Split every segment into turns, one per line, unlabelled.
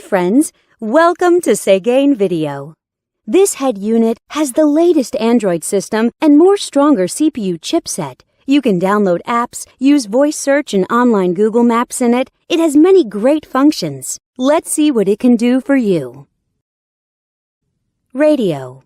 friends, welcome to Segain Video. This head unit has the latest Android system and more stronger CPU chipset. You can download apps, use voice search and online Google Maps in it. It has many great functions. Let's see what it can do for you. Radio.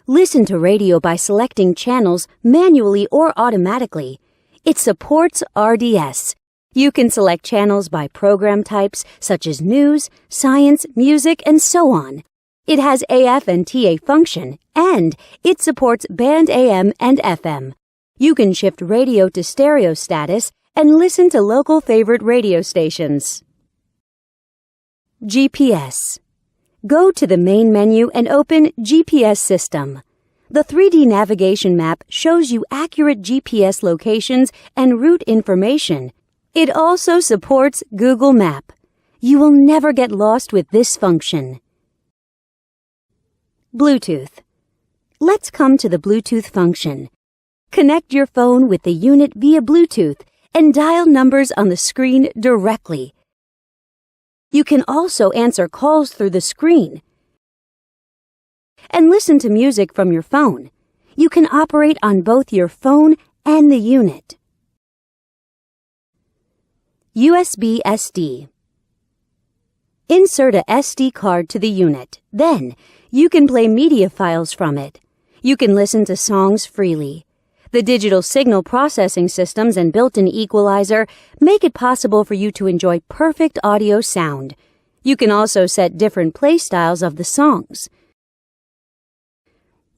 Listen to radio by selecting channels manually or automatically. It supports RDS. You can select channels by program types such as news, science, music, and so on. It has AF and TA function, and it supports band AM and FM. You can shift radio to stereo status and listen to local favorite radio stations. GPS. Go to the main menu and open GPS System. The 3D navigation map shows you accurate GPS locations and route information. It also supports Google Map. You will never get lost with this function. Bluetooth. Let's come to the Bluetooth function. Connect your phone with the unit via Bluetooth and dial numbers on the screen directly. You can also answer calls through the screen and listen to music from your phone. You can operate on both your phone and the unit. USB SD. Insert a SD card to the unit. Then, you can play media files from it. You can listen to songs freely. The digital signal processing systems and built-in equalizer make it possible for you to enjoy perfect audio sound. You can also set different play styles of the songs.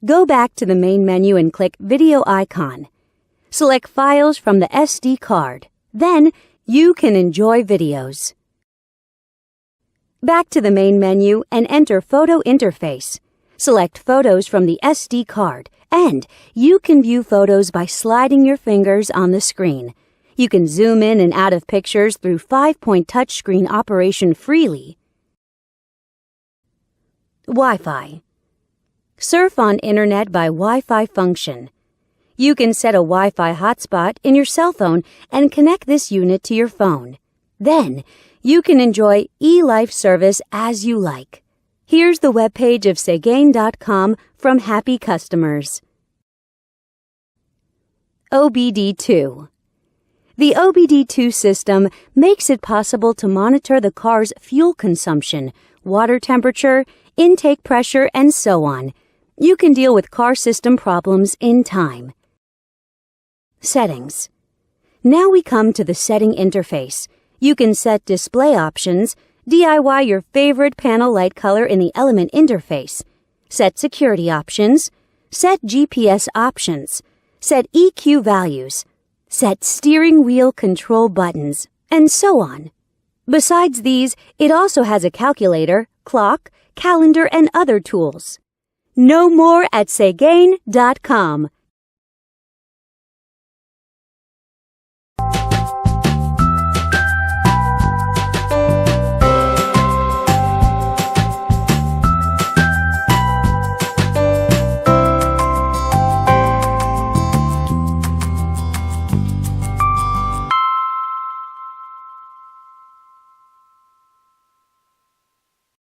Go back to the main menu and click Video icon. Select Files from the SD card. Then, you can enjoy videos. Back to the main menu and enter Photo Interface. Select Photos from the SD card, and you can view photos by sliding your fingers on the screen. You can zoom in and out of pictures through 5-point touchscreen operation freely. Wi-Fi. Surf on Internet by Wi-Fi function. You can set a Wi-Fi hotspot in your cell phone and connect this unit to your phone. Then, you can enjoy eLife service as you like. Here's the webpage of Segain.com from happy customers. OBD2. The OBD2 system makes it possible to monitor the car's fuel consumption, water temperature, intake pressure, and so on. You can deal with car system problems in time. Settings. Now we come to the setting interface. You can set display options, DIY your favorite panel light color in the element interface, set security options, set GPS options, set EQ values, set steering wheel control buttons, and so on. Besides these, it also has a calculator, clock, calendar, and other tools. Know more at Segain.com.